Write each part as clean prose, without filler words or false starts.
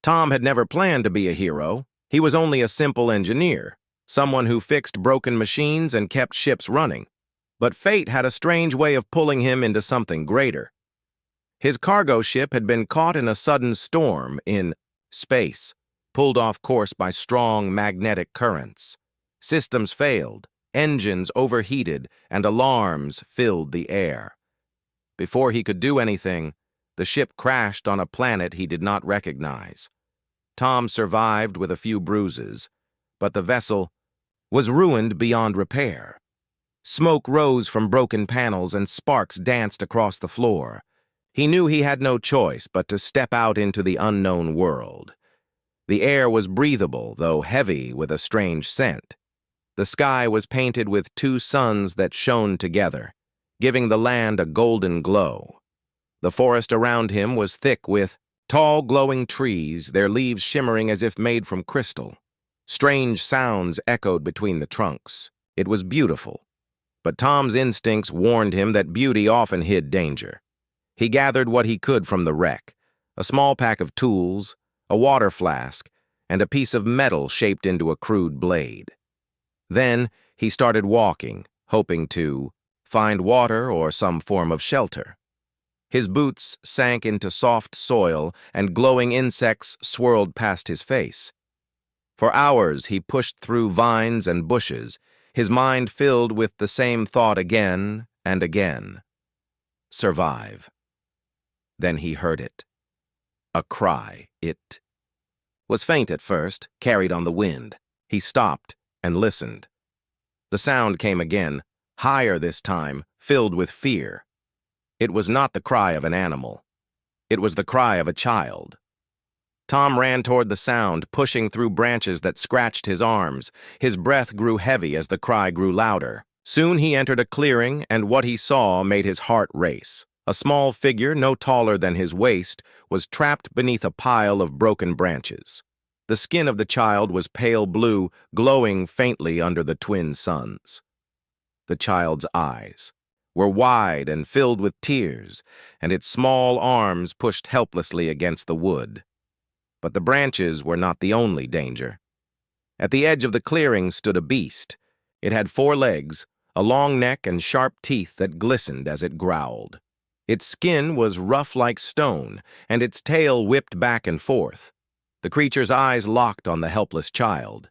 Tom had never planned to be a hero. He was only a simple engineer, someone who fixed broken machines and kept ships running. But fate had a strange way of pulling him into something greater. His cargo ship had been caught in a sudden storm in space, pulled off course by strong magnetic currents. Systems failed, engines overheated, and alarms filled the air. Before he could do anything, the ship crashed on a planet he did not recognize. Tom survived with a few bruises, but the vessel was ruined beyond repair. Smoke rose from broken panels and sparks danced across the floor. He knew he had no choice but to step out into the unknown world. The air was breathable, though heavy with a strange scent. The sky was painted with two suns that shone together, giving the land a golden glow. The forest around him was thick with tall, glowing trees, their leaves shimmering as if made from crystal. Strange sounds echoed between the trunks. It was beautiful. But Tom's instincts warned him that beauty often hid danger. He gathered what he could from the wreck: a small pack of tools, a water flask, and a piece of metal shaped into a crude blade. Then he started walking, hoping to find water or some form of shelter. His boots sank into soft soil, and glowing insects swirled past his face. For hours he pushed through vines and bushes, his mind filled with the same thought again and again: survive. Then he heard it. A cry. It was faint at first, carried on the wind. He stopped and listened. The sound came again, higher this time, filled with fear. It was not the cry of an animal. It was the cry of a child. Tom ran toward the sound, pushing through branches that scratched his arms. His breath grew heavy as the cry grew louder. Soon he entered a clearing, and what he saw made his heart race. A small figure, no taller than his waist, was trapped beneath a pile of broken branches. The skin of the child was pale blue, glowing faintly under the twin suns. The child's eyes were wide and filled with tears, and its small arms pushed helplessly against the wood. But the branches were not the only danger. At the edge of the clearing stood a beast. It had 4 legs, a long neck, and sharp teeth that glistened as it growled. Its skin was rough like stone, and its tail whipped back and forth. The creature's eyes locked on the helpless child.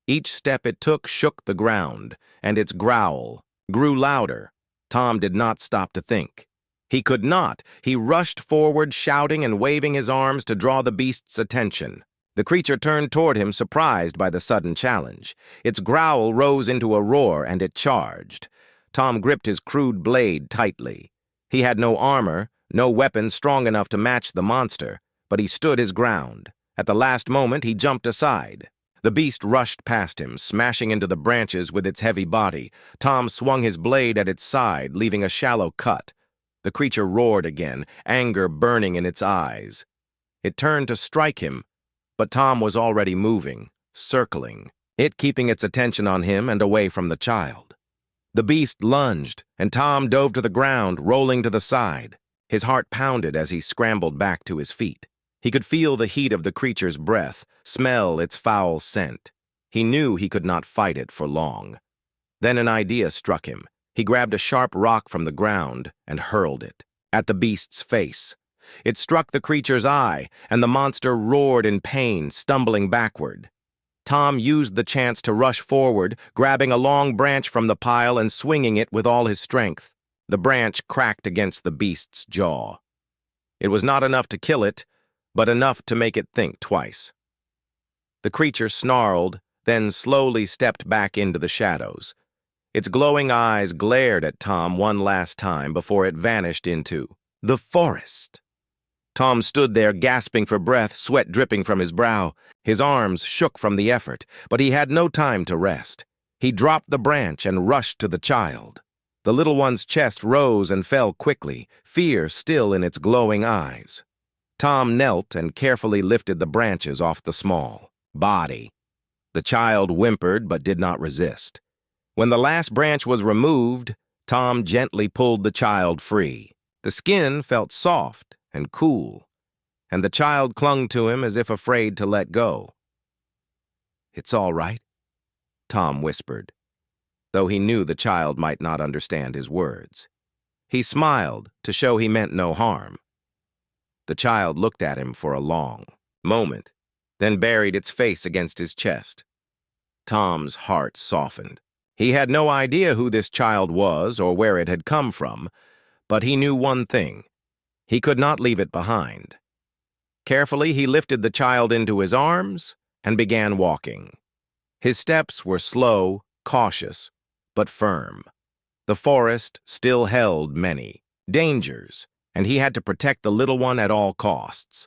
Each step it took shook the ground, and its growl grew louder. Tom did not stop to think. He could not. He rushed forward, shouting and waving his arms to draw the beast's attention. The creature turned toward him, surprised by the sudden challenge. Its growl rose into a roar, and it charged. Tom gripped his crude blade tightly. He had no armor, no weapon strong enough to match the monster, but he stood his ground. At the last moment, he jumped aside. The beast rushed past him, smashing into the branches with its heavy body. Tom swung his blade at its side, leaving a shallow cut. The creature roared again, anger burning in its eyes. It turned to strike him, but Tom was already moving, circling, it keeping its attention on him and away from the child. The beast lunged, and Tom dove to the ground, rolling to the side. His heart pounded as he scrambled back to his feet. He could feel the heat of the creature's breath, smell its foul scent. He knew he could not fight it for long. Then an idea struck him. He grabbed a sharp rock from the ground and hurled it at the beast's face. It struck the creature's eye, and the monster roared in pain, stumbling backward. Tom used the chance to rush forward, grabbing a long branch from the pile and swinging it with all his strength. The branch cracked against the beast's jaw. It was not enough to kill it, but enough to make it think twice. The creature snarled, then slowly stepped back into the shadows. Its glowing eyes glared at Tom one last time before it vanished into the forest. Tom stood there gasping for breath, sweat dripping from his brow. His arms shook from the effort, but he had no time to rest. He dropped the branch and rushed to the child. The little one's chest rose and fell quickly, fear still in its glowing eyes. Tom knelt and carefully lifted the branches off the small body. The child whimpered but did not resist. When the last branch was removed, Tom gently pulled the child free. The skin felt soft and cool, and the child clung to him as if afraid to let go. "It's all right," Tom whispered, though he knew the child might not understand his words. He smiled to show he meant no harm. The child looked at him for a long moment, then buried its face against his chest. Tom's heart softened. He had no idea who this child was or where it had come from, but he knew one thing: he could not leave it behind. Carefully, he lifted the child into his arms and began walking. His steps were slow, cautious, but firm. The forest still held many dangers, and he had to protect the little one at all costs.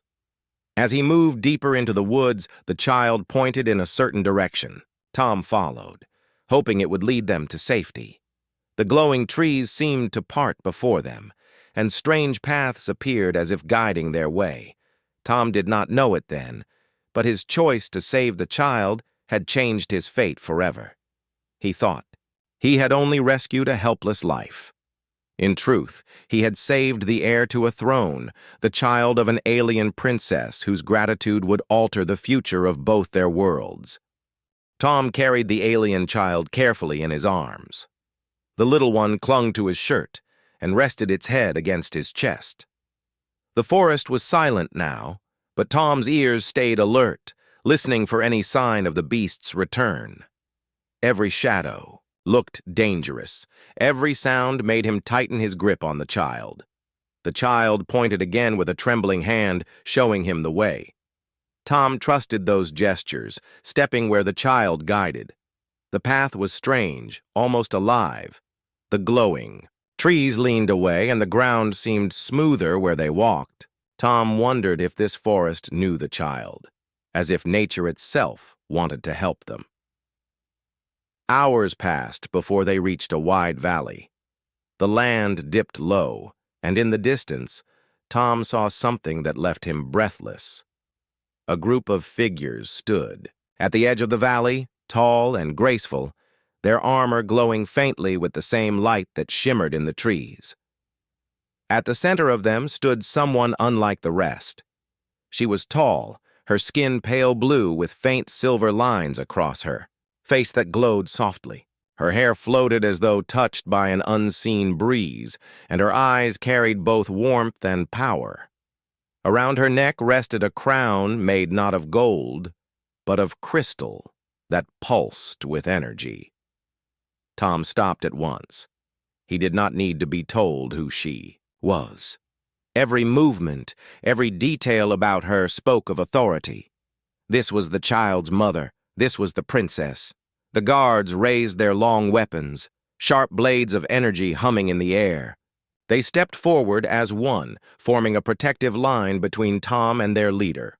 As he moved deeper into the woods, the child pointed in a certain direction. Tom followed, hoping it would lead them to safety. The glowing trees seemed to part before them, and strange paths appeared as if guiding their way. Tom did not know it then, but his choice to save the child had changed his fate forever. He thought he had only rescued a helpless life. In truth, he had saved the heir to a throne, the child of an alien princess whose gratitude would alter the future of both their worlds. Tom carried the alien child carefully in his arms. The little one clung to his shirt and rested its head against his chest. The forest was silent now, but Tom's ears stayed alert, listening for any sign of the beast's return. Every shadow looked dangerous. Every sound made him tighten his grip on the child. The child pointed again with a trembling hand, showing him the way. Tom trusted those gestures, stepping where the child guided. The path was strange, almost alive. The glowing trees leaned away, and the ground seemed smoother where they walked. Tom wondered if this forest knew the child, as if nature itself wanted to help them. Hours passed before they reached a wide valley. The land dipped low, and in the distance, Tom saw something that left him breathless. A group of figures stood at the edge of the valley, tall and graceful, their armor glowing faintly with the same light that shimmered in the trees. At the center of them stood someone unlike the rest. She was tall, her skin pale blue with faint silver lines across her face that glowed softly. Her hair floated as though touched by an unseen breeze, and her eyes carried both warmth and power. Around her neck rested a crown made not of gold, but of crystal that pulsed with energy. Tom stopped at once. He did not need to be told who she was. Every movement, every detail about her spoke of authority. This was the child's mother. This was the princess. The guards raised their long weapons, sharp blades of energy humming in the air. They stepped forward as one, forming a protective line between Tom and their leader.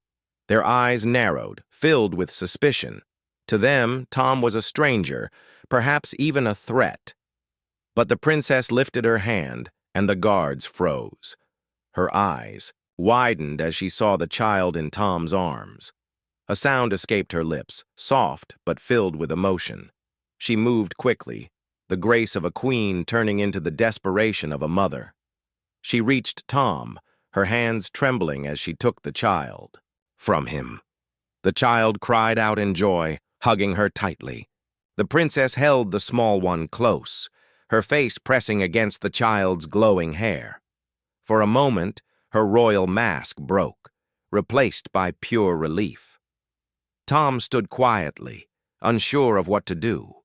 Their eyes narrowed, filled with suspicion. To them, Tom was a stranger, perhaps even a threat. But the princess lifted her hand, and the guards froze. Her eyes widened as she saw the child in Tom's arms. A sound escaped her lips, soft but filled with emotion. She moved quickly, the grace of a queen turning into the desperation of a mother. She reached Tom, her hands trembling as she took the child from him. The child cried out in joy, hugging her tightly. The princess held the small one close, her face pressing against the child's glowing hair. For a moment, her royal mask broke, replaced by pure relief. Tom stood quietly, unsure of what to do.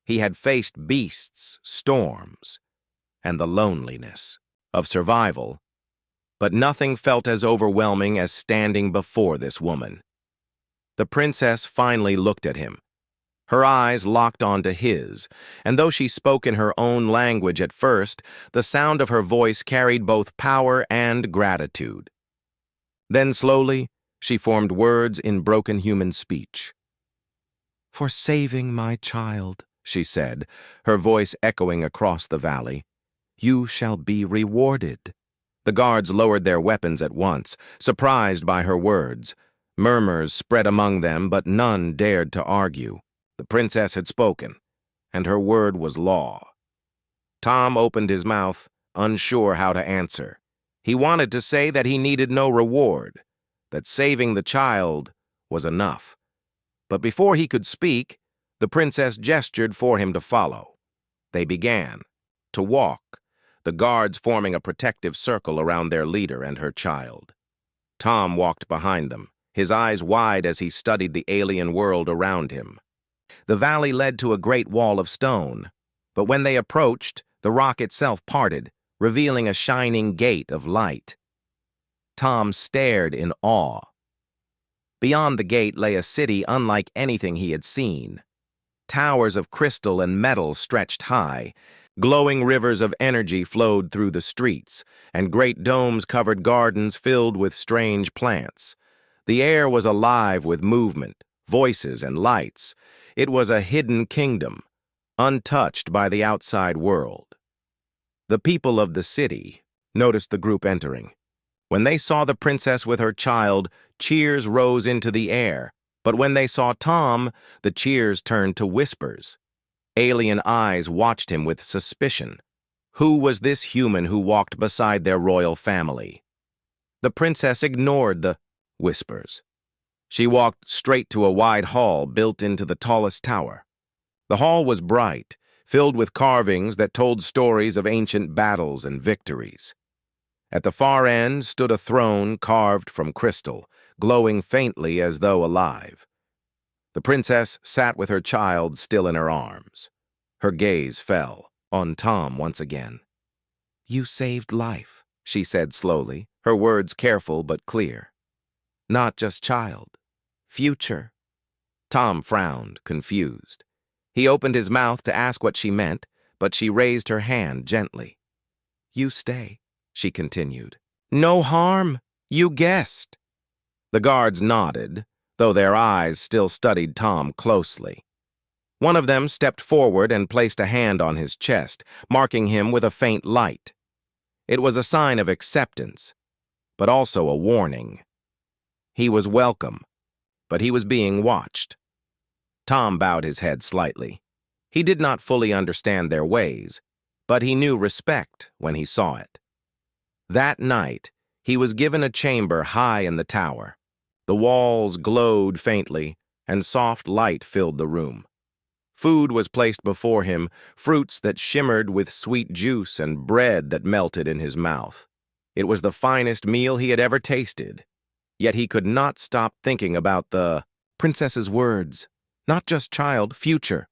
He had faced beasts, storms, and the loneliness of survival, but nothing felt as overwhelming as standing before this woman. The princess finally looked at him. Her eyes locked onto his, and though she spoke in her own language at first, the sound of her voice carried both power and gratitude. Then slowly, she formed words in broken human speech. "For saving my child," she said, her voice echoing across the valley, "you shall be rewarded." The guards lowered their weapons at once, surprised by her words. Murmurs spread among them, but none dared to argue. The princess had spoken, and her word was law. Tom opened his mouth, unsure how to answer. He wanted to say that he needed no reward, that saving the child was enough. But before he could speak, the princess gestured for him to follow. They began to walk, the guards forming a protective circle around their leader and her child. Tom walked behind them, his eyes wide as he studied the alien world around him. The valley led to a great wall of stone, but when they approached, the rock itself parted, revealing a shining gate of light. Tom stared in awe. Beyond the gate lay a city unlike anything he had seen. Towers of crystal and metal stretched high, glowing rivers of energy flowed through the streets, and great domes covered gardens filled with strange plants. The air was alive with movement, voices, and lights. It was a hidden kingdom, untouched by the outside world. The people of the city noticed the group entering. When they saw the princess with her child, cheers rose into the air, but when they saw Tom, the cheers turned to whispers. Alien eyes watched him with suspicion. Who was this human who walked beside their royal family? The princess ignored the whispers. She walked straight to a wide hall built into the tallest tower. The hall was bright, filled with carvings that told stories of ancient battles and victories. At the far end stood a throne carved from crystal, glowing faintly as though alive. The princess sat with her child still in her arms. Her gaze fell on Tom once again. "You saved life," she said slowly, her words careful but clear. "Not just child. Future." Tom frowned, confused. He opened his mouth to ask what she meant, but she raised her hand gently. "You stay," she continued. "No harm. You guessed." The guards nodded, though their eyes still studied Tom closely. One of them stepped forward and placed a hand on his chest, marking him with a faint light. It was a sign of acceptance, but also a warning. He was welcome, but he was being watched. Tom bowed his head slightly. He did not fully understand their ways, but he knew respect when he saw it. That night, he was given a chamber high in the tower. The walls glowed faintly, and soft light filled the room. Food was placed before him, fruits that shimmered with sweet juice and bread that melted in his mouth. It was the finest meal he had ever tasted. Yet he could not stop thinking about the princess's words. Not just child, future.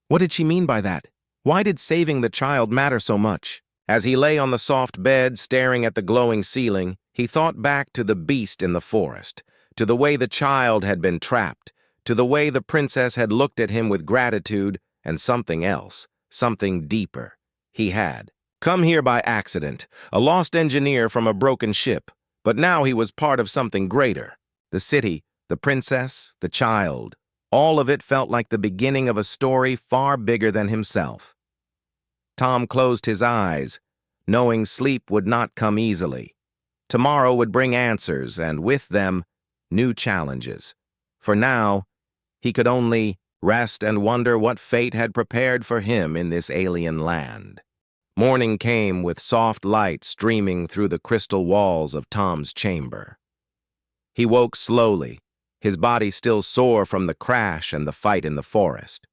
What did she mean by that? Why did saving the child matter so much? As he lay on the soft bed staring at the glowing ceiling, he thought back to the beast in the forest, to the way the child had been trapped, to the way the princess had looked at him with gratitude, and something else, something deeper. He had come here by accident, a lost engineer from a broken ship, but now he was part of something greater. The city, the princess, the child, all of it felt like the beginning of a story far bigger than himself. Tom closed his eyes, knowing sleep would not come easily. Tomorrow would bring answers, and with them, new challenges. For now, he could only rest and wonder what fate had prepared for him in this alien land. Morning came with soft light streaming through the crystal walls of Tom's chamber. He woke slowly, his body still sore from the crash and the fight in the forest.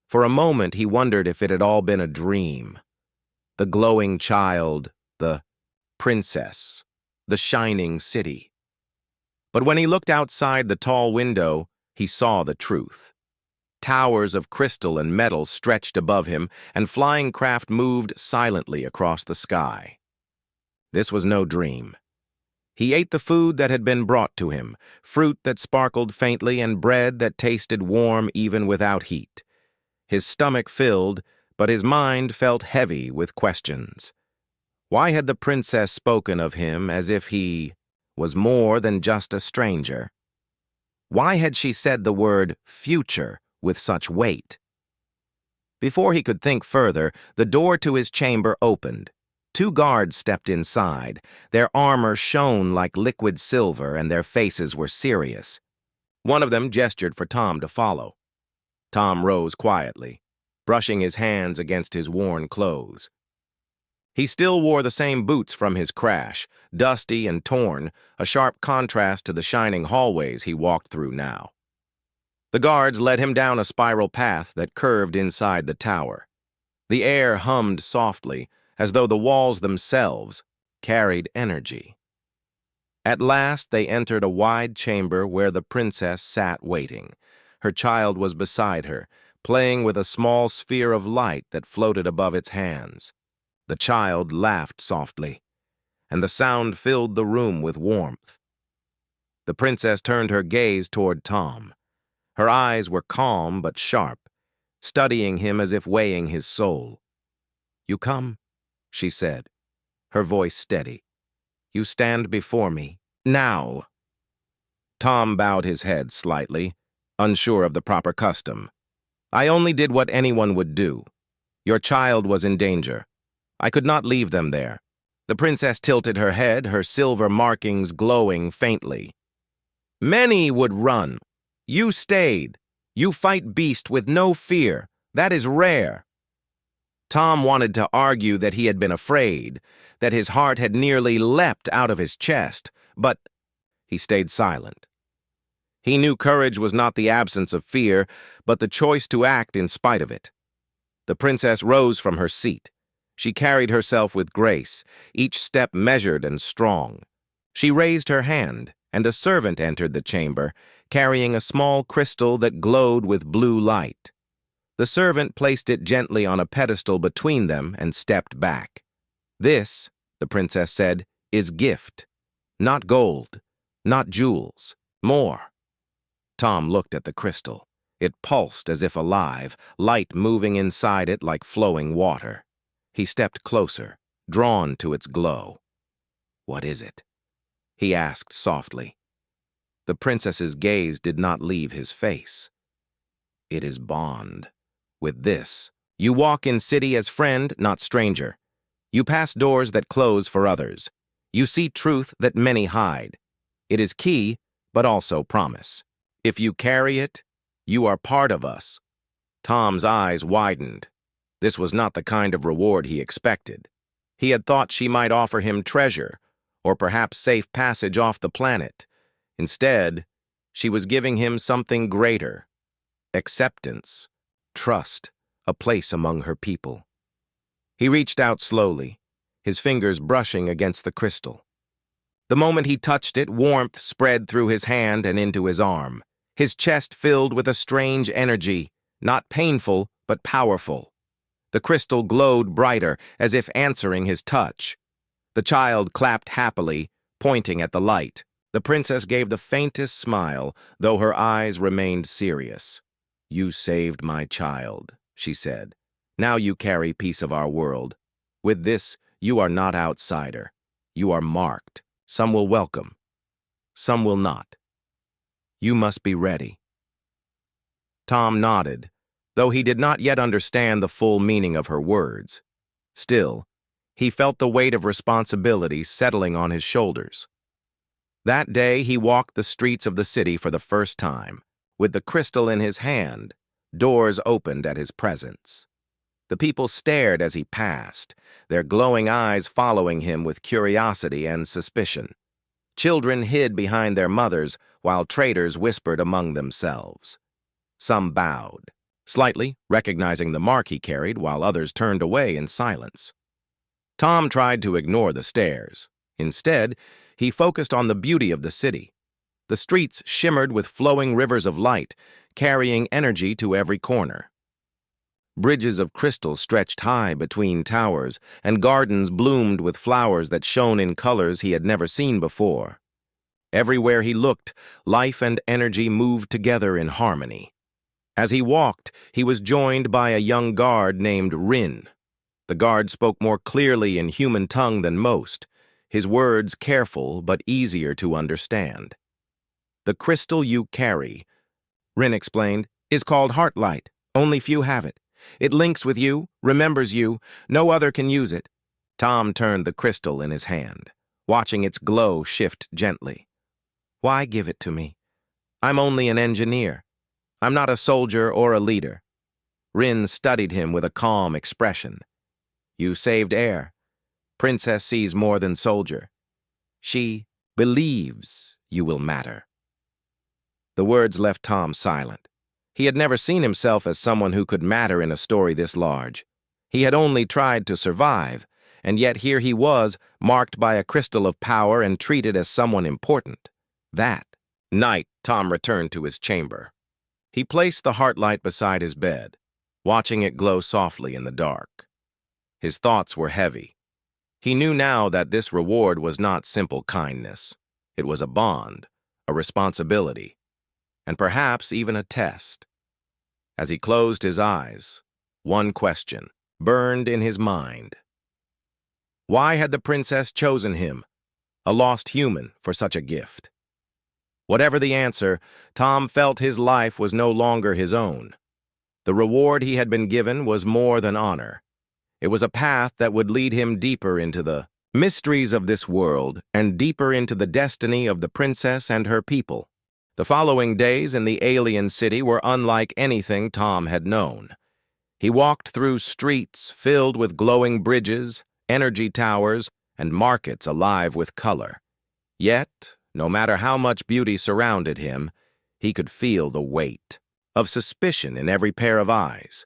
For a moment, he wondered if it had all been a dream. The glowing child, the princess, the shining city. But when he looked outside the tall window, he saw the truth. Towers of crystal and metal stretched above him, and flying craft moved silently across the sky. This was no dream. He ate the food that had been brought to him, fruit that sparkled faintly and bread that tasted warm even without heat. His stomach filled, but his mind felt heavy with questions. Why had the princess spoken of him as if he was more than just a stranger? Why had she said the word future with such weight? Before he could think further, the door to his chamber opened. 2 guards stepped inside. Their armor shone like liquid silver, and their faces were serious. One of them gestured for Tom to follow. Tom rose quietly, brushing his hands against his worn clothes. He still wore the same boots from his crash, dusty and torn, a sharp contrast to the shining hallways he walked through now. The guards led him down a spiral path that curved inside the tower. The air hummed softly, as though the walls themselves carried energy. At last they entered a wide chamber where the princess sat waiting. Her child was beside her, playing with a small sphere of light that floated above its hands. The child laughed softly, and the sound filled the room with warmth. The princess turned her gaze toward Tom. Her eyes were calm but sharp, studying him as if weighing his soul. "You come," she said, her voice steady. "You stand before me, now." Tom bowed his head slightly, unsure of the proper custom. "I only did what anyone would do. Your child was in danger. I could not leave them there." The princess tilted her head, her silver markings glowing faintly. "Many would run. You stayed. You fight beast with no fear. That is rare." Tom wanted to argue that he had been afraid, that his heart had nearly leapt out of his chest, but he stayed silent. He knew courage was not the absence of fear, but the choice to act in spite of it. The princess rose from her seat. She carried herself with grace, each step measured and strong. She raised her hand, and a servant entered the chamber, carrying a small crystal that glowed with blue light. The servant placed it gently on a pedestal between them and stepped back. "This," the princess said, "is gift. Not gold, not jewels, more." Tom looked at the crystal. It pulsed as if alive, light moving inside it like flowing water. He stepped closer, drawn to its glow. "What is it?" he asked softly. The princess's gaze did not leave his face. "It is bond. With this, you walk in city as friend, not stranger. You pass doors that close for others. You see truth that many hide. It is key, but also promise. If you carry it, you are part of us." Tom's eyes widened. This was not the kind of reward he expected. He had thought she might offer him treasure, or perhaps safe passage off the planet. Instead, she was giving him something greater: acceptance, trust, a place among her people. He reached out slowly, his fingers brushing against the crystal. The moment he touched it, warmth spread through his hand and into his arm. His chest filled with a strange energy, not painful, but powerful. The crystal glowed brighter, as if answering his touch. The child clapped happily, pointing at the light. The princess gave the faintest smile, though her eyes remained serious. "You saved my child," she said. "Now you carry piece of our world. With this, you are not outsider. You are marked. Some will welcome. Some will not. You must be ready." Tom nodded, though he did not yet understand the full meaning of her words. Still, he felt the weight of responsibility settling on his shoulders. That day, he walked the streets of the city for the first time. With the crystal in his hand, doors opened at his presence. The people stared as he passed, their glowing eyes following him with curiosity and suspicion. Children hid behind their mothers, while traders whispered among themselves. Some bowed, slightly recognizing the mark he carried, while others turned away in silence. Tom tried to ignore the stares. Instead, he focused on the beauty of the city. The streets shimmered with flowing rivers of light, carrying energy to every corner. Bridges of crystal stretched high between towers, and gardens bloomed with flowers that shone in colors he had never seen before. Everywhere he looked, life and energy moved together in harmony. As he walked, he was joined by a young guard named Rin. The guard spoke more clearly in human tongue than most, his words careful but easier to understand. "The crystal you carry," Rin explained, "is called Heartlight. Only few have it. It links with you, remembers you. No other can use it." Tom turned the crystal in his hand, watching its glow shift gently. "Why give it to me? I'm only an engineer. I'm not a soldier or a leader." Rin studied him with a calm expression. "You saved air. Princess sees more than soldier. She believes you will matter. The words left Tom silent. He had never seen himself as someone who could matter in a story this large. He had only tried to survive, and yet here he was, marked by a crystal of power and treated as someone important. That night, Tom returned to his chamber. He placed the heartlight beside his bed, watching it glow softly in the dark. His thoughts were heavy. He knew now that this reward was not simple kindness. It was a bond, a responsibility, and perhaps even a test. As he closed his eyes, one question burned in his mind. Why had the princess chosen him, a lost human, for such a gift? Whatever the answer, Tom felt his life was no longer his own. The reward he had been given was more than honor. It was a path that would lead him deeper into the mysteries of this world and deeper into the destiny of the princess and her people. The following days in the alien city were unlike anything Tom had known. He walked through streets filled with glowing bridges, energy towers, and markets alive with color. Yet, no matter how much beauty surrounded him, he could feel the weight of suspicion in every pair of eyes.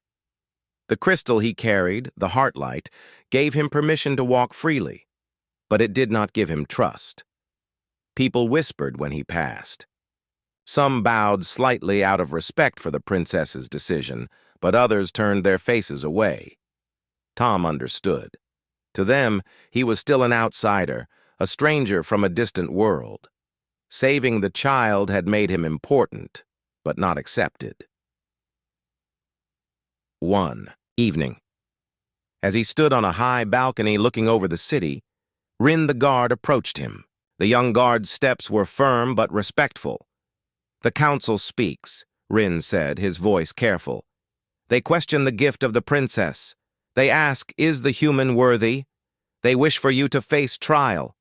The crystal he carried, the heartlight, gave him permission to walk freely, but it did not give him trust. People whispered when he passed. Some bowed slightly out of respect for the princess's decision, but others turned their faces away. Tom understood. To them, he was still an outsider, a stranger from a distant world. Saving the child had made him important, but not accepted. 1. Evening. As he stood on a high balcony looking over the city, Rin the guard approached him. The young guard's steps were firm but respectful. "The council speaks," Rin said, his voice careful. "They question the gift of the princess. They ask, is the human worthy? They wish for you to face trial."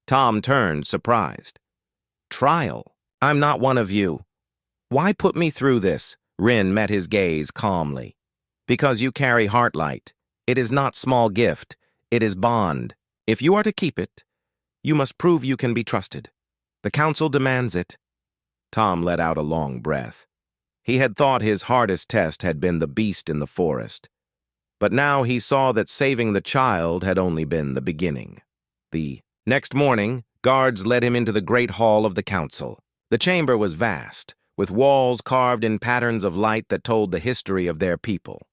Tom turned, surprised. "Trial? I'm not one of you. Why put me through this?" Rin met his gaze calmly. "Because you carry heartlight. It is not small gift. It is bond. If you are to keep it, you must prove you can be trusted. The council demands it." Tom let out a long breath. He had thought his hardest test had been the beast in the forest. But now he saw that saving the child had only been the beginning. The next morning, guards led him into the great hall of the council. The chamber was vast, with walls carved in patterns of light that told the history of their people.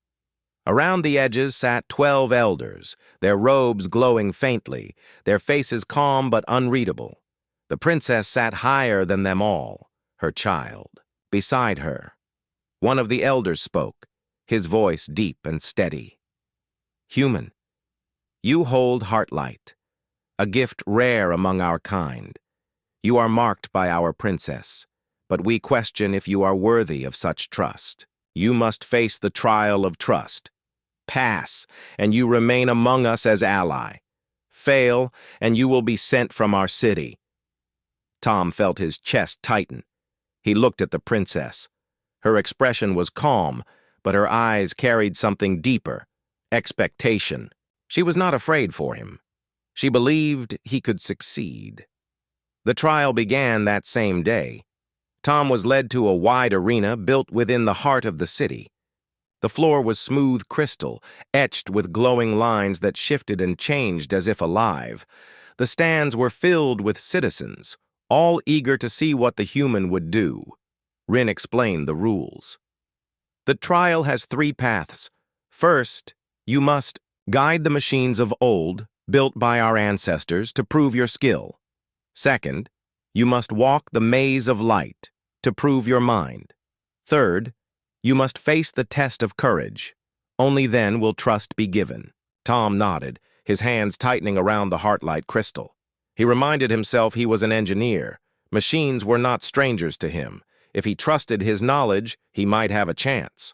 Around the edges sat 12 elders, their robes glowing faintly, their faces calm but unreadable. The princess sat higher than them all, her child, beside her. One of the elders spoke, his voice deep and steady. "Human, you hold heartlight, a gift rare among our kind. You are marked by our princess, but we question if you are worthy of such trust. You must face the trial of trust. Pass, and you remain among us as ally. Fail, and you will be sent from our city." Tom felt his chest tighten. He looked at the princess. Her expression was calm, but her eyes carried something deeper, expectation. She was not afraid for him. She believed he could succeed. The trial began that same day. Tom was led to a wide arena built within the heart of the city. The floor was smooth crystal, etched with glowing lines that shifted and changed as if alive. The stands were filled with citizens, all eager to see what the human would do. Rin explained the rules. The trial has 3 paths. First, you must guide the machines of old, built by our ancestors, to prove your skill. Second, you must walk the maze of light, to prove your mind. Third, you must face the test of courage. Only then will trust be given. Tom nodded, his hands tightening around the heartlight crystal. He reminded himself he was an engineer. Machines were not strangers to him. If he trusted his knowledge, he might have a chance.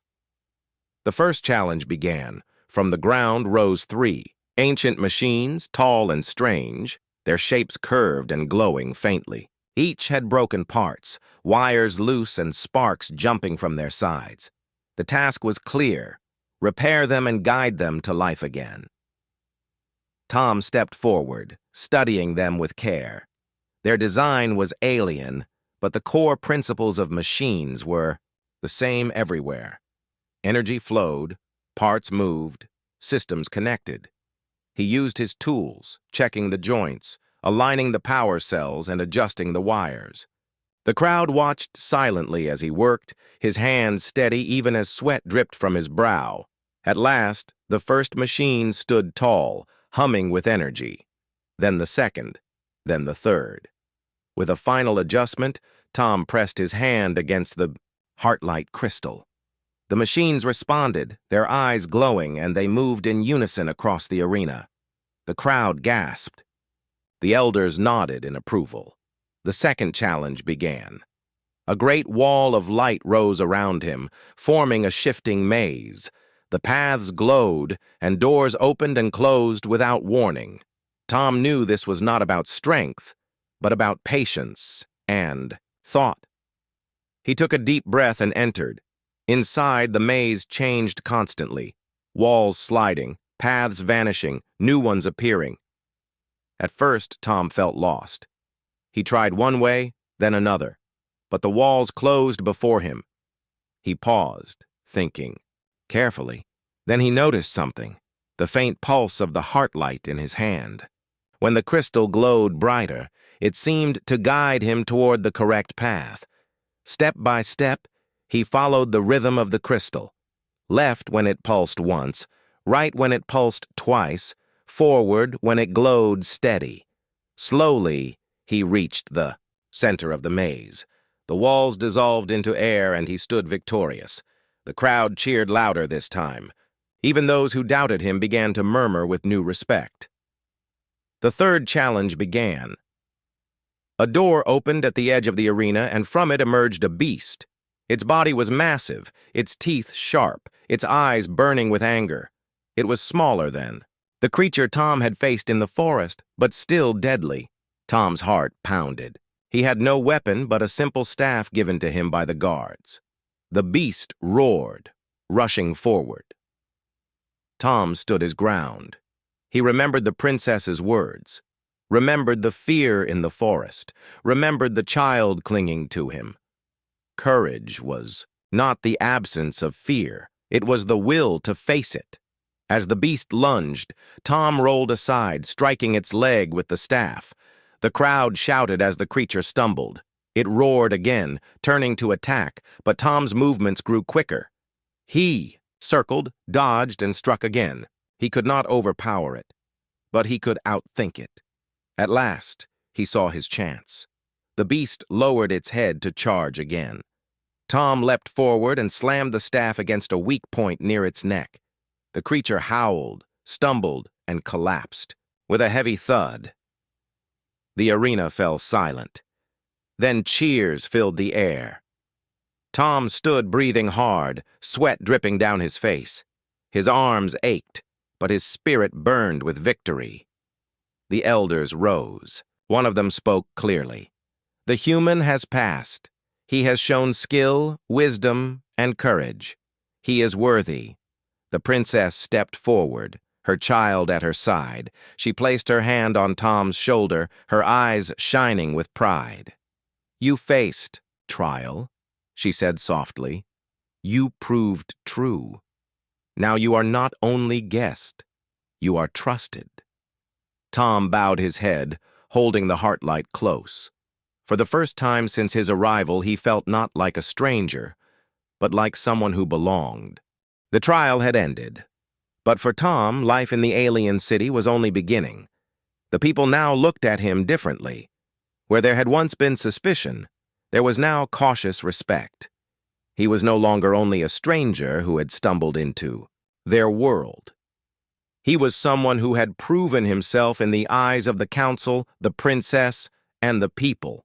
The first challenge began. From the ground rose 3 ancient machines, tall and strange, their shapes curved and glowing faintly. Each had broken parts, wires loose and sparks jumping from their sides. The task was clear: repair them and guide them to life again. Tom stepped forward, studying them with care. Their design was alien, but the core principles of machines were the same everywhere. Energy flowed, parts moved, systems connected. He used his tools, checking the joints, aligning the power cells, and adjusting the wires. The crowd watched silently as he worked, his hands steady even as sweat dripped from his brow. At last, the first machine stood tall, humming with energy. Then the second, then the third. With a final adjustment, Tom pressed his hand against the heartlight crystal. The machines responded, their eyes glowing, and they moved in unison across the arena. The crowd gasped. The elders nodded in approval. The second challenge began. A great wall of light rose around him, forming a shifting maze. The paths glowed, and doors opened and closed without warning. Tom knew this was not about strength, but about patience and thought. He took a deep breath and entered. Inside, the maze changed constantly, walls sliding, paths vanishing, new ones appearing. At first, Tom felt lost. He tried one way, then another, but the walls closed before him. He paused, thinking carefully. Then he noticed something, the faint pulse of the heartlight in his hand. When the crystal glowed brighter, it seemed to guide him toward the correct path. Step by step, he followed the rhythm of the crystal. Left when it pulsed once, right when it pulsed twice, forward when it glowed steady. Slowly, he reached the center of the maze. The walls dissolved into air and he stood victorious. The crowd cheered louder this time. Even those who doubted him began to murmur with new respect. The third challenge began. A door opened at the edge of the arena, and from it emerged a beast. Its body was massive, its teeth sharp, its eyes burning with anger. It was smaller than the creature Tom had faced in the forest, but still deadly. Tom's heart pounded. He had no weapon but a simple staff given to him by the guards. The beast roared, rushing forward. Tom stood his ground. He remembered the princess's words, remembered the fear in the forest, remembered the child clinging to him. Courage was not the absence of fear, it was the will to face it. As the beast lunged, Tom rolled aside, striking its leg with the staff. The crowd shouted as the creature stumbled. It roared again, turning to attack, but Tom's movements grew quicker. He circled, dodged, and struck again. He could not overpower it, but he could outthink it. At last, he saw his chance. The beast lowered its head to charge again. Tom leapt forward and slammed the staff against a weak point near its neck. The creature howled, stumbled, and collapsed. With a heavy thud, the arena fell silent. Then cheers filled the air. Tom stood breathing hard, sweat dripping down his face. His arms ached, but his spirit burned with victory. The elders rose. One of them spoke clearly. The human has passed. He has shown skill, wisdom, and courage. He is worthy. The princess stepped forward, her child at her side. She placed her hand on Tom's shoulder, her eyes shining with pride. "You faced trial," she said softly. "You proved true. Now you are not only guest, you are trusted." Tom bowed his head, holding the heartlight close. For the first time since his arrival, he felt not like a stranger, but like someone who belonged. The trial had ended. But for Tom, life in the alien city was only beginning. The people now looked at him differently. Where there had once been suspicion, there was now cautious respect. He was no longer only a stranger who had stumbled into their world. He was someone who had proven himself in the eyes of the council, the princess, and the people.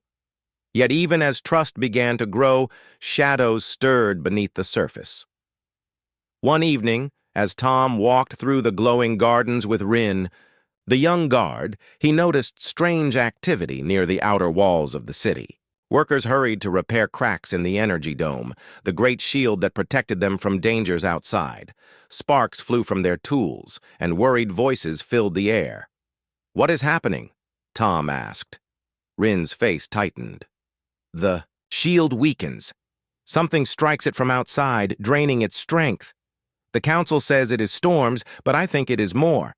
Yet even as trust began to grow, shadows stirred beneath the surface. One evening, as Tom walked through the glowing gardens with Rin, the young guard, he noticed strange activity near the outer walls of the city. Workers hurried to repair cracks in the energy dome, the great shield that protected them from dangers outside. Sparks flew from their tools, and worried voices filled the air. What is happening? Tom asked. Rin's face tightened. The shield weakens. Something strikes it from outside, draining its strength. The council says it is storms, but I think it is more.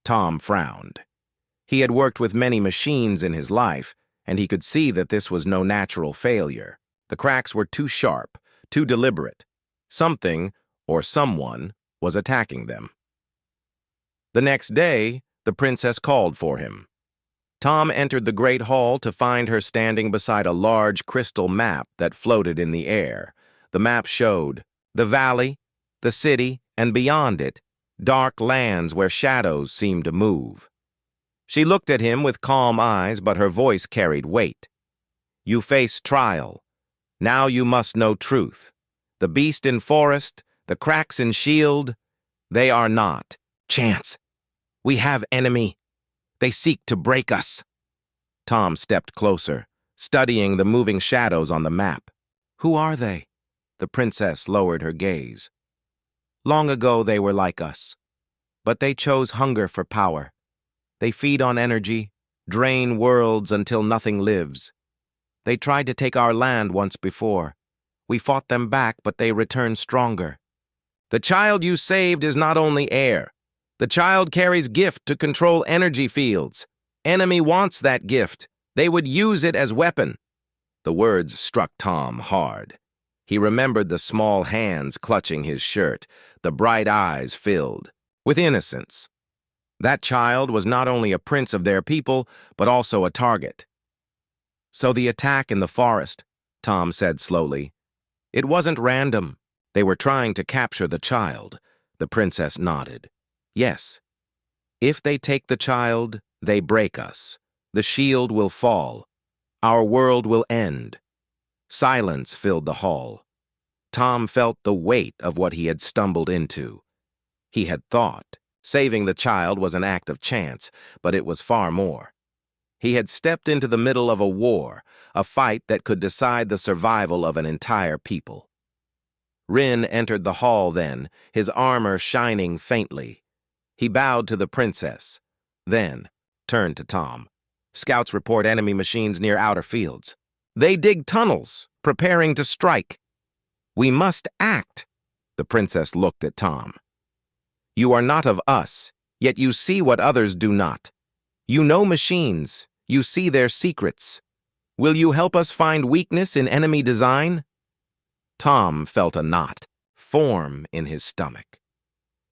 Tom frowned. He had worked with many machines in his life, and he could see that this was no natural failure. The cracks were too sharp, too deliberate. Something, or someone, was attacking them. The next day, the princess called for him. Tom entered the great hall to find her standing beside a large crystal map that floated in the air. The map showed the valley, the city, and beyond it, dark lands where shadows seemed to move. She looked at him with calm eyes, but her voice carried weight. You face trial. Now you must know truth. The beast in forest, the cracks in shield, they are not chance. We have enemy. They seek to break us. Tom stepped closer, studying the moving shadows on the map. Who are they? The princess lowered her gaze. Long ago they were like us, but they chose hunger for power. They feed on energy, drain worlds until nothing lives. They tried to take our land once before. We fought them back, but they returned stronger. The child you saved is not only heir. The child carries gift to control energy fields. Enemy wants that gift. They would use it as weapon. The words struck Tom hard. He remembered the small hands clutching his shirt, the bright eyes filled with innocence. That child was not only a prince of their people, but also a target. So the attack in the forest, Tom said slowly. It wasn't random. They were trying to capture the child. The princess nodded. Yes. If they take the child, they break us. The shield will fall. Our world will end. Silence filled the hall. Tom felt the weight of what he had stumbled into. He had thought saving the child was an act of chance, but it was far more. He had stepped into the middle of a war, a fight that could decide the survival of an entire people. Rin entered the hall then, his armor shining faintly. He bowed to the princess, then turned to Tom. Scouts report enemy machines near outer fields. They dig tunnels, preparing to strike. We must act. The princess looked at Tom. You are not of us, yet you see what others do not. You know machines. You see their secrets. Will you help us find weakness in enemy design? Tom felt a knot form in his stomach.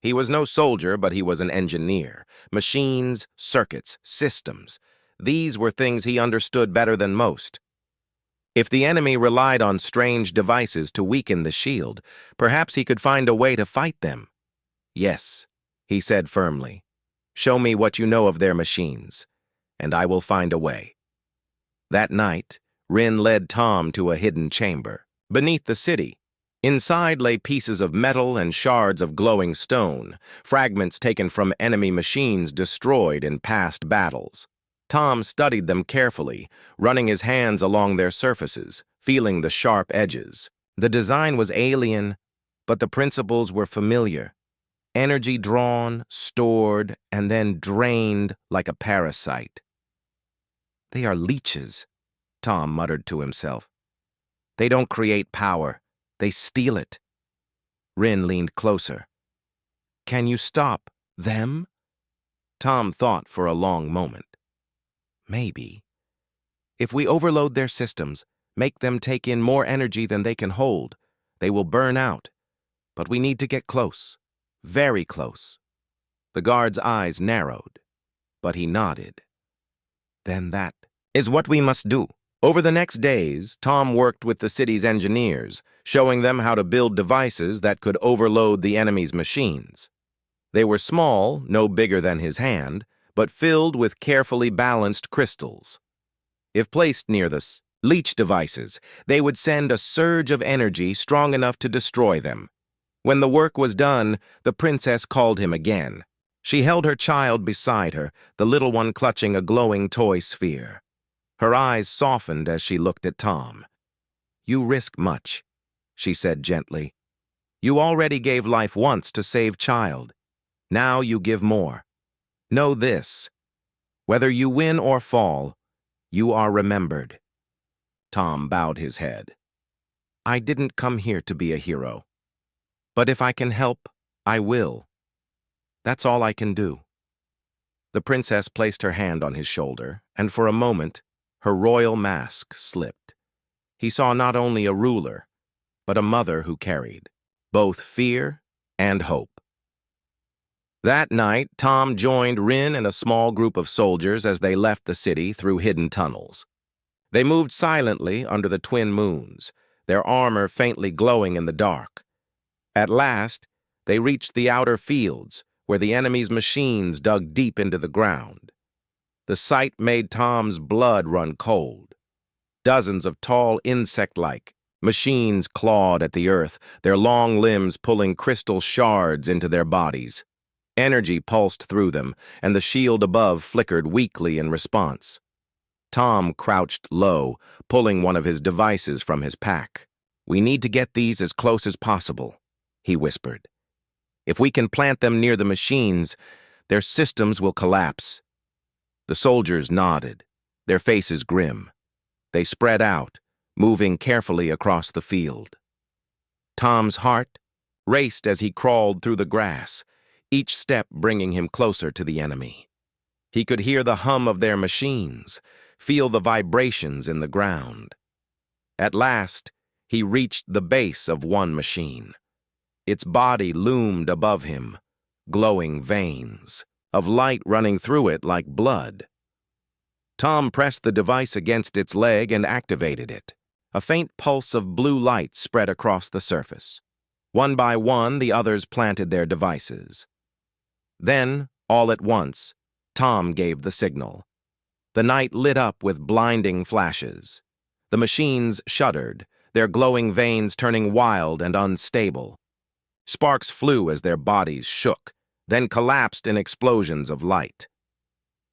He was no soldier, but he was an engineer. Machines, circuits, systems. These were things he understood better than most. If the enemy relied on strange devices to weaken the shield, perhaps he could find a way to fight them. Yes, he said firmly. Show me what you know of their machines, and I will find a way. That night, Rin led Tom to a hidden chamber beneath the city. Inside lay pieces of metal and shards of glowing stone, fragments taken from enemy machines destroyed in past battles. Tom studied them carefully, running his hands along their surfaces, feeling the sharp edges. The design was alien, but the principles were familiar. Energy drawn, stored, and then drained like a parasite. They are leeches, Tom muttered to himself. They don't create power. They steal it. Rin leaned closer. Can you stop them? Tom thought for a long moment. Maybe. If we overload their systems, make them take in more energy than they can hold, they will burn out. But we need to get close. Very close. The guard's eyes narrowed, but he nodded. Then that is what we must do. Over the next days, Tom worked with the city's engineers, showing them how to build devices that could overload the enemy's machines. They were small, no bigger than his hand, but filled with carefully balanced crystals. If placed near the leech devices, they would send a surge of energy strong enough to destroy them. When the work was done, the princess called him again. She held her child beside her, the little one clutching a glowing toy sphere. Her eyes softened as she looked at Tom. You risk much, she said gently. You already gave life once to save child. Now you give more. Know this. Whether you win or fall, you are remembered. Tom bowed his head. I didn't come here to be a hero. But if I can help, I will. That's all I can do. The princess placed her hand on his shoulder, and for a moment, her royal mask slipped. He saw not only a ruler, but a mother who carried both fear and hope. That night, Tom joined Rin and a small group of soldiers as they left the city through hidden tunnels. They moved silently under the twin moons, their armor faintly glowing in the dark. At last, they reached the outer fields, where the enemy's machines dug deep into the ground. The sight made Tom's blood run cold. Dozens of tall insect-like machines clawed at the earth, their long limbs pulling crystal shards into their bodies. Energy pulsed through them, and the shield above flickered weakly in response. Tom crouched low, pulling one of his devices from his pack. We need to get these as close as possible, he whispered. If we can plant them near the machines, their systems will collapse. The soldiers nodded, their faces grim. They spread out, moving carefully across the field. Tom's heart raced as he crawled through the grass, each step bringing him closer to the enemy. He could hear the hum of their machines, feel the vibrations in the ground. At last, he reached the base of one machine. Its body loomed above him, glowing veins of light running through it like blood. Tom pressed the device against its leg and activated it. A faint pulse of blue light spread across the surface. One by one, the others planted their devices. Then, all at once, Tom gave the signal. The night lit up with blinding flashes. The machines shuddered, their glowing veins turning wild and unstable. Sparks flew as their bodies shook, then collapsed in explosions of light.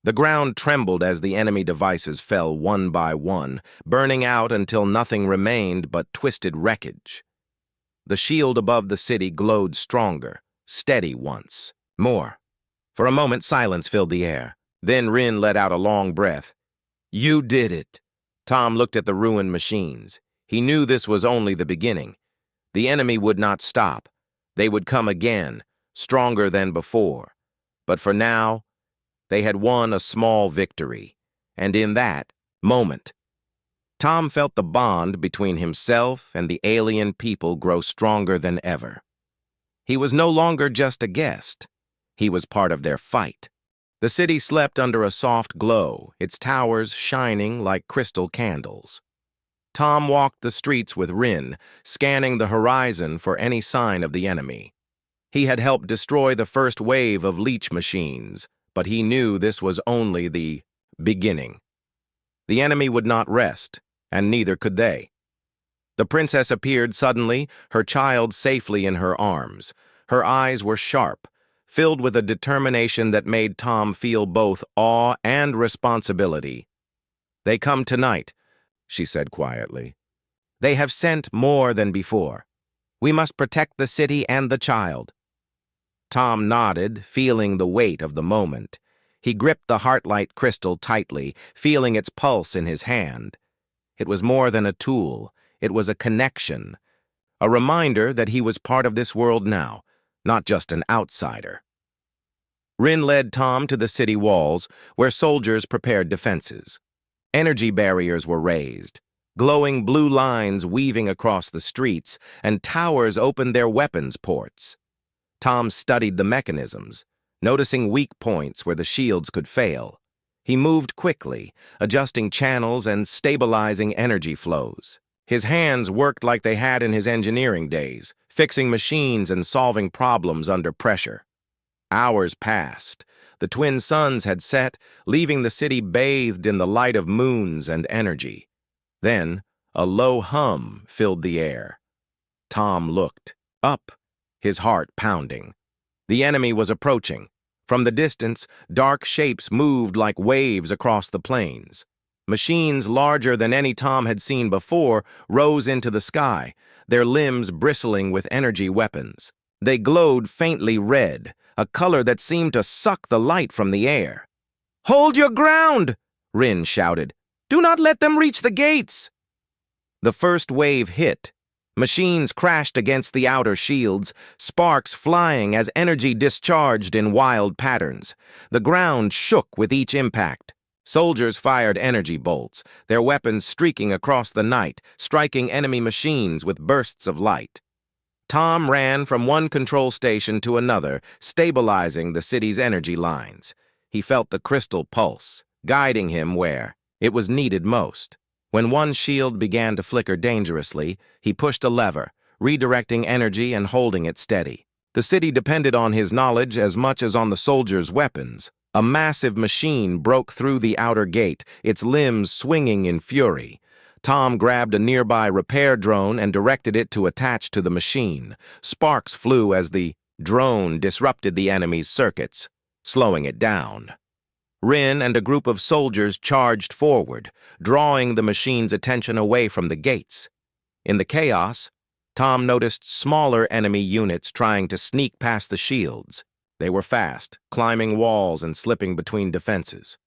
The ground trembled as the enemy devices fell one by one, burning out until nothing remained but twisted wreckage. The shield above the city glowed stronger, steady once more. For a moment, silence filled the air. Then Rin let out a long breath. You did it. Tom looked at the ruined machines. He knew this was only the beginning. The enemy would not stop. They would come again, stronger than before. But for now, they had won a small victory. And in that moment, Tom felt the bond between himself and the alien people grow stronger than ever. He was no longer just a guest. He was part of their fight. The city slept under a soft glow, its towers shining like crystal candles. Tom walked the streets with Rin, scanning the horizon for any sign of the enemy. He had helped destroy the first wave of leech machines, but he knew this was only the beginning. The enemy would not rest, and neither could they. The princess appeared suddenly, her child safely in her arms. Her eyes were sharp, filled with a determination that made Tom feel both awe and responsibility. They come tonight, she said quietly. They have sent more than before. We must protect the city and the child. Tom nodded, feeling the weight of the moment. He gripped the heartlight crystal tightly, feeling its pulse in his hand. It was more than a tool. It was a connection, a reminder that he was part of this world now, not just an outsider. Rin led Tom to the city walls, where soldiers prepared defenses. Energy barriers were raised, glowing blue lines weaving across the streets, and towers opened their weapons ports. Tom studied the mechanisms, noticing weak points where the shields could fail. He moved quickly, adjusting channels and stabilizing energy flows. His hands worked like they had in his engineering days, fixing machines and solving problems under pressure. Hours passed. The twin suns had set, leaving the city bathed in the light of moons and energy. Then, a low hum filled the air. Tom looked up, his heart pounding. The enemy was approaching. From the distance, dark shapes moved like waves across the plains. Machines larger than any Tom had seen before rose into the sky, their limbs bristling with energy weapons. They glowed faintly red, a color that seemed to suck the light from the air. "Hold your ground!" Rin shouted. "Do not let them reach the gates!" The first wave hit. Machines crashed against the outer shields, sparks flying as energy discharged in wild patterns. The ground shook with each impact. Soldiers fired energy bolts, their weapons streaking across the night, striking enemy machines with bursts of light. Tom ran from one control station to another, stabilizing the city's energy lines. He felt the crystal pulse, guiding him where it was needed most. When one shield began to flicker dangerously, he pushed a lever, redirecting energy and holding it steady. The city depended on his knowledge as much as on the soldiers' weapons. A massive machine broke through the outer gate, its limbs swinging in fury. Tom grabbed a nearby repair drone and directed it to attach to the machine. Sparks flew as the drone disrupted the enemy's circuits, slowing it down. Rin and a group of soldiers charged forward, drawing the machine's attention away from the gates. In the chaos, Tom noticed smaller enemy units trying to sneak past the shields. They were fast, climbing walls and slipping between defenses.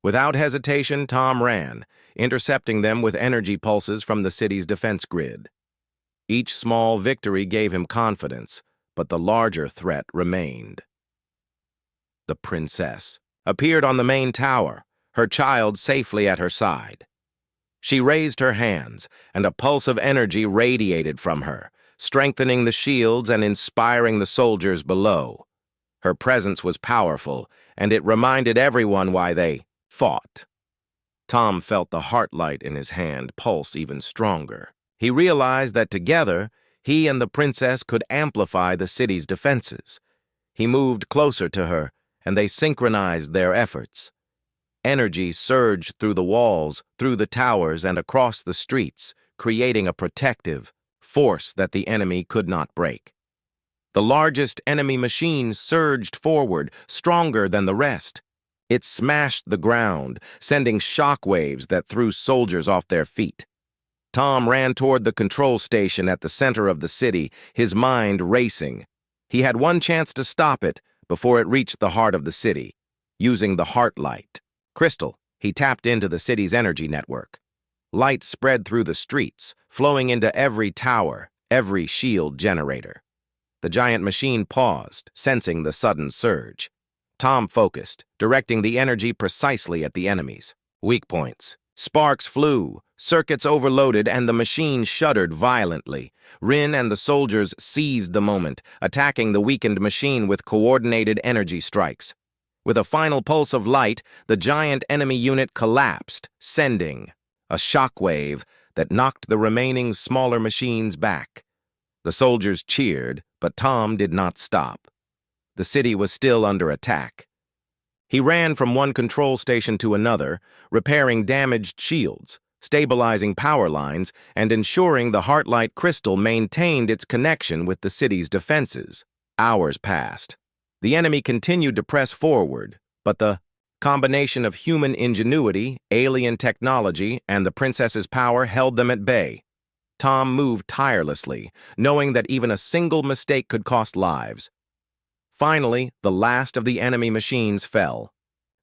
Without hesitation, Tom ran, intercepting them with energy pulses from the city's defense grid. Each small victory gave him confidence, but the larger threat remained. The princess appeared on the main tower, her child safely at her side. She raised her hands, and a pulse of energy radiated from her, strengthening the shields and inspiring the soldiers below. Her presence was powerful, and it reminded everyone why they fought. Tom felt the heartlight in his hand pulse even stronger. He realized that together, he and the princess could amplify the city's defenses. He moved closer to her, and they synchronized their efforts. Energy surged through the walls, through the towers, and across the streets, creating a protective force that the enemy could not break. The largest enemy machine surged forward, stronger than the rest. It smashed the ground, sending shockwaves that threw soldiers off their feet. Tom ran toward the control station at the center of the city, his mind racing. He had one chance to stop it before it reached the heart of the city. Using the Heartlight crystal, he tapped into the city's energy network. Light spread through the streets, flowing into every tower, every shield generator. The giant machine paused, sensing the sudden surge. Tom focused, directing the energy precisely at the enemies. Weak points. Sparks flew, circuits overloaded, and the machine shuddered violently. Rin and the soldiers seized the moment, attacking the weakened machine with coordinated energy strikes. With a final pulse of light, the giant enemy unit collapsed, sending a shockwave that knocked the remaining smaller machines back. The soldiers cheered, but Tom did not stop. The city was still under attack. He ran from one control station to another, repairing damaged shields, stabilizing power lines, and ensuring the Heartlight crystal maintained its connection with the city's defenses. Hours passed. The enemy continued to press forward, but the combination of human ingenuity, alien technology, and the princess's power held them at bay. Tom moved tirelessly, knowing that even a single mistake could cost lives. Finally, the last of the enemy machines fell.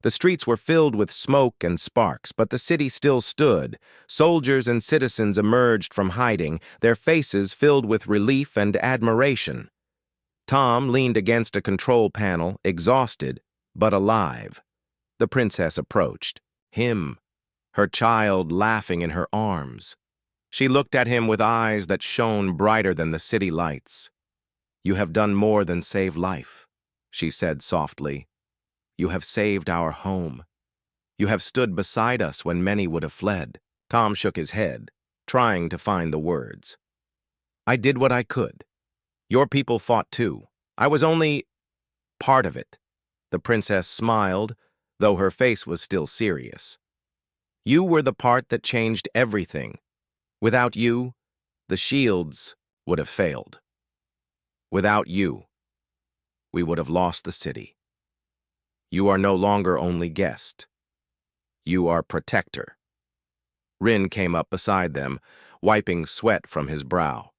The streets were filled with smoke and sparks, but the city still stood. Soldiers and citizens emerged from hiding, their faces filled with relief and admiration. Tom leaned against a control panel, exhausted, but alive. The princess approached. Him, her child laughing in her arms. She looked at him with eyes that shone brighter than the city lights. "You have done more than save life," she said softly. "You have saved our home. You have stood beside us when many would have fled." Tom shook his head, trying to find the words. "I did what I could. Your people fought too. I was only part of it." The princess smiled, though her face was still serious. "You were the part that changed everything. Without you, the shields would have failed. Without you, we would have lost the city. You are no longer only guest. You are protector." Rin came up beside them, wiping sweat from his brow.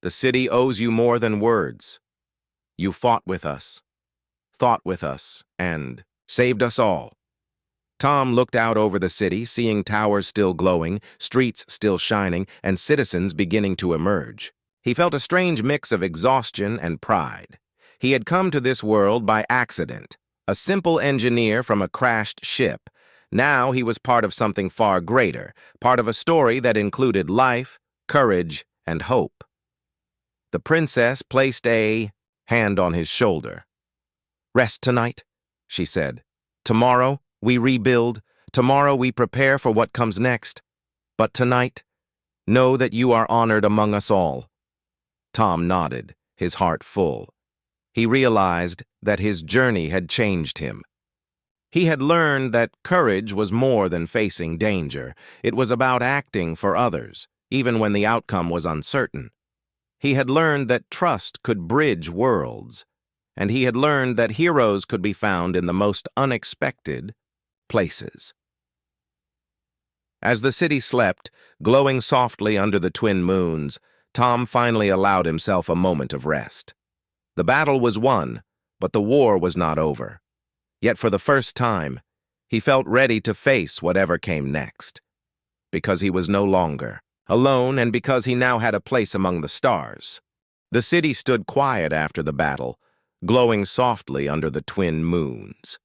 "The city owes you more than words. You fought with us, thought with us, and saved us all." Tom looked out over the city, seeing towers still glowing, streets still shining, and citizens beginning to emerge. He felt a strange mix of exhaustion and pride. He had come to this world by accident, a simple engineer from a crashed ship. Now he was part of something far greater, part of a story that included life, courage, and hope. The princess placed a hand on his shoulder. "Rest tonight," she said. "Tomorrow we rebuild. Tomorrow we prepare for what comes next. But tonight, know that you are honored among us all." Tom nodded, his heart full. He realized that his journey had changed him. He had learned that courage was more than facing danger. It was about acting for others, even when the outcome was uncertain. He had learned that trust could bridge worlds, and he had learned that heroes could be found in the most unexpected places. As the city slept, glowing softly under the twin moons, Tom finally allowed himself a moment of rest. The battle was won, but the war was not over. Yet for the first time, he felt ready to face whatever came next. Because he was no longer alone, and because he now had a place among the stars. The city stood quiet after the battle, glowing softly under the twin moons.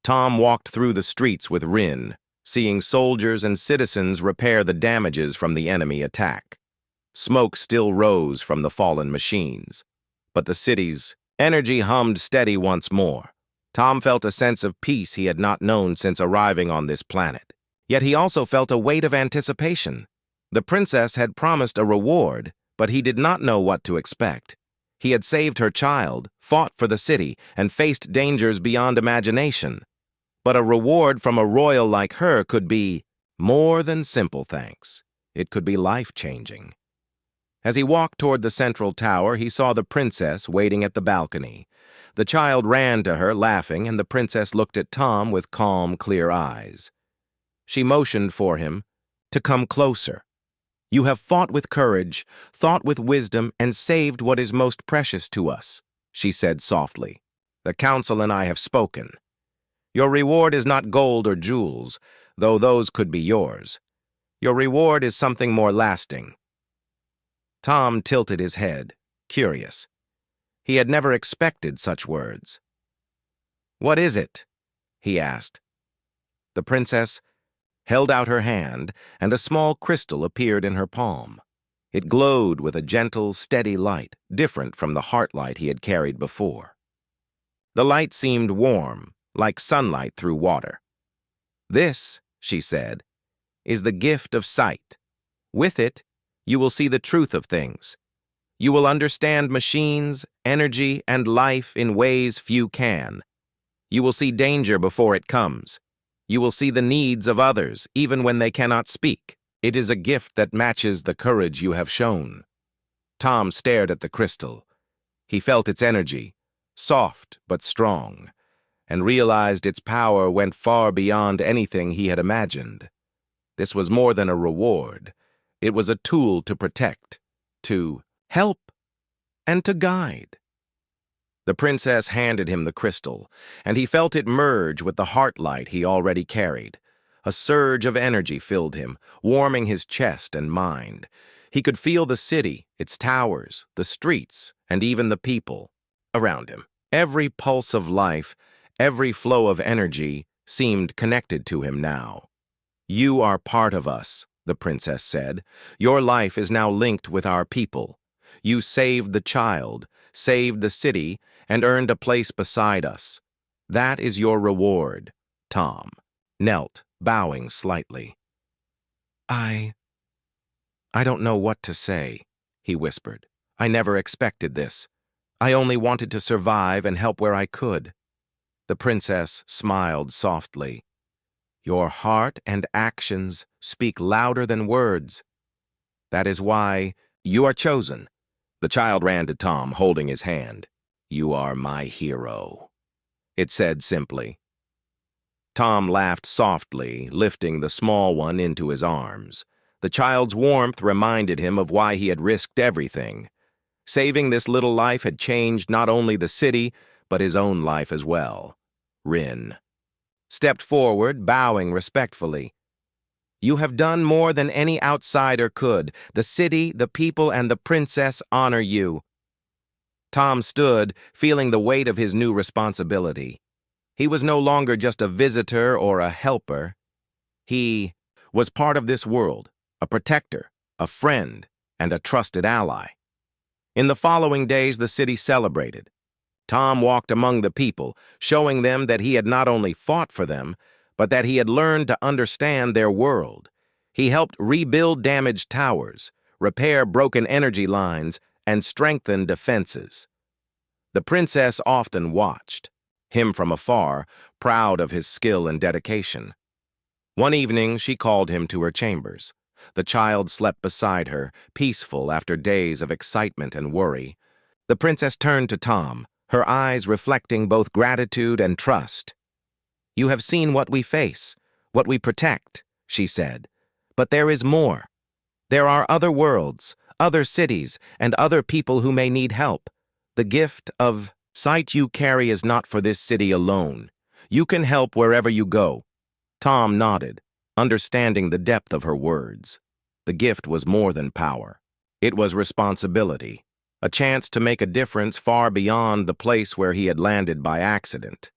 Tom walked through the streets with Rin, seeing soldiers and citizens repair the damages from the enemy attack. Smoke still rose from the fallen machines, but the city's energy hummed steady once more. Tom felt a sense of peace he had not known since arriving on this planet. Yet he also felt a weight of anticipation. The princess had promised a reward, but he did not know what to expect. He had saved her child, fought for the city, and faced dangers beyond imagination. But a reward from a royal like her could be more than simple thanks. It could be life-changing. As he walked toward the central tower, he saw the princess waiting at the balcony. The child ran to her, laughing, and the princess looked at Tom with calm, clear eyes. She motioned for him to come closer. "You have fought with courage, thought with wisdom, and saved what is most precious to us," she said softly. "The council and I have spoken. Your reward is not gold or jewels, though those could be yours. Your reward is something more lasting." Tom tilted his head, curious. He had never expected such words. "What is it?" he asked. The princess held out her hand, and a small crystal appeared in her palm. It glowed with a gentle, steady light, different from the heart light he had carried before. The light seemed warm, like sunlight through water. "This," she said, "is the gift of sight. With it, you will see the truth of things. You will understand machines, energy, and life in ways few can. You will see danger before it comes. You will see the needs of others, even when they cannot speak. It is a gift that matches the courage you have shown." Tom stared at the crystal. He felt its energy, soft but strong, and realized its power went far beyond anything he had imagined. This was more than a reward. It was a tool to protect, to help, and to guide. The princess handed him the crystal, and he felt it merge with the heart light he already carried. A surge of energy filled him, warming his chest and mind. He could feel the city, its towers, the streets, and even the people around him. Every pulse of life, every flow of energy seemed connected to him now. "You are part of us," the princess said. "Your life is now linked with our people. You saved the child, saved the city, and earned a place beside us. That is your reward." Tom knelt, bowing slightly. I don't know what to say," he whispered. "I never expected this. I only wanted to survive and help where I could." The princess smiled softly. "Your heart and actions speak louder than words. That is why you are chosen." The child ran to Tom, holding his hand. "You are my hero," it said simply. Tom laughed softly, lifting the small one into his arms. The child's warmth reminded him of why he had risked everything. Saving this little life had changed not only the city, but his own life as well. Rin. stepped forward, bowing respectfully. "You have done more than any outsider could. The city, the people, and the princess honor you." Tom stood, feeling the weight of his new responsibility. He was no longer just a visitor or a helper. He was part of this world, a protector, a friend, and a trusted ally. In the following days, the city celebrated. Tom walked among the people, showing them that he had not only fought for them, but that he had learned to understand their world. He helped rebuild damaged towers, repair broken energy lines, and strengthen defenses. The princess often watched, him from afar, proud of his skill and dedication. One evening, she called him to her chambers. The child slept beside her, peaceful after days of excitement and worry. The princess turned to Tom, her eyes reflecting both gratitude and trust. "You have seen what we face, what we protect," she said. "But there is more. There are other worlds, other cities, and other people who may need help. The gift of sight you carry is not for this city alone. You can help wherever you go." Tom nodded, understanding the depth of her words. The gift was more than power. It was responsibility, a chance to make a difference far beyond the place where he had landed by accident.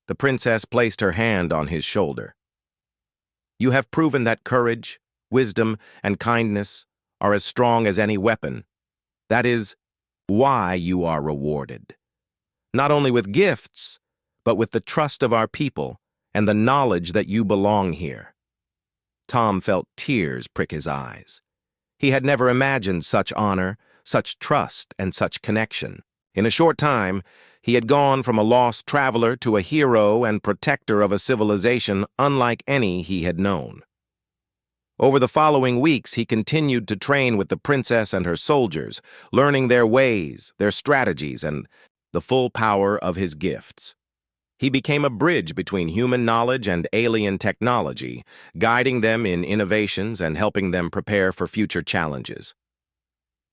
The princess placed her hand on his shoulder. "You have proven that courage, wisdom, and kindness are as strong as any weapon. That is why you are rewarded. Not only with gifts, but with the trust of our people and the knowledge that you belong here." Tom felt tears prick his eyes. He had never imagined such honor, such trust, and such connection. In a short time, he had gone from a lost traveler to a hero and protector of a civilization unlike any he had known. Over the following weeks, he continued to train with the princess and her soldiers, learning their ways, their strategies, and the full power of his gifts. He became a bridge between human knowledge and alien technology, guiding them in innovations and helping them prepare for future challenges.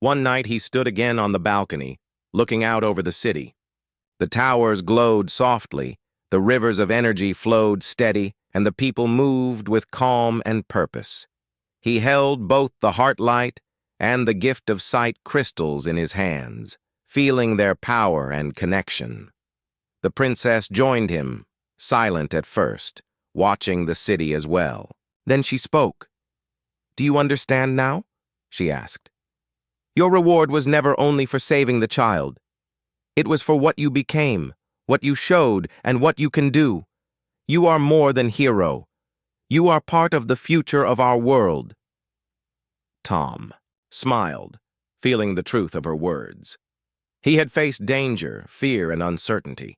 One night, he stood again on the balcony, looking out over the city. The towers glowed softly, the rivers of energy flowed steady, and the people moved with calm and purpose. He held both the heart light and the gift of sight crystals in his hands, feeling their power and connection. The princess joined him, silent at first, watching the city as well. Then she spoke. "Do you understand now?" she asked. "Your reward was never only for saving the child. It was for what you became, what you showed, and what you can do. You are more than hero. You are part of the future of our world." Tom smiled, feeling the truth of her words. He had faced danger, fear, and uncertainty.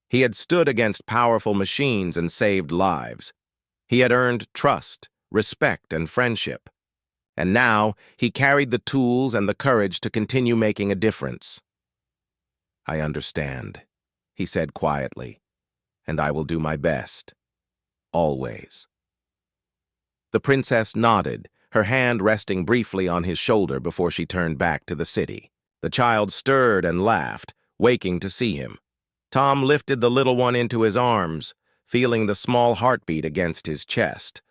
He had stood against powerful machines and saved lives. He had earned trust, respect, and friendship. And now he carried the tools and the courage to continue making a difference. "I understand," he said quietly, "and I will do my best. Always." The princess nodded, her hand resting briefly on his shoulder before she turned back to the city. The child stirred and laughed, waking to see him. Tom lifted the little one into his arms, feeling the small heartbeat against his chest.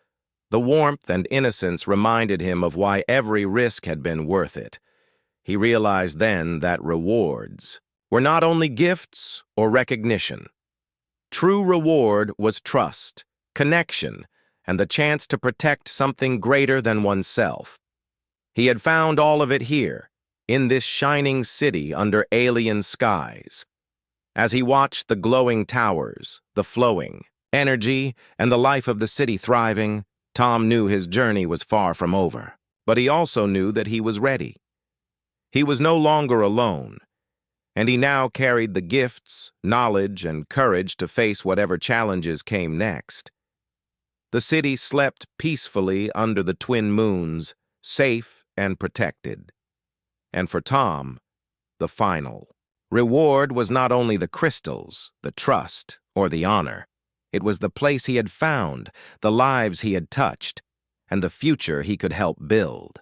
The warmth and innocence reminded him of why every risk had been worth it. He realized then that rewards were not only gifts or recognition. True reward was trust, connection, and the chance to protect something greater than oneself. He had found all of it here, in this shining city under alien skies. As he watched the glowing towers, the flowing energy, and the life of the city thriving, Tom knew his journey was far from over. But he also knew that he was ready. He was no longer alone, and he now carried the gifts, knowledge, and courage to face whatever challenges came next. The city slept peacefully under the twin moons, safe and protected. And for Tom, the final reward was not only the crystals, the trust, or the honor. It was the place he had found, the lives he had touched, and the future he could help build.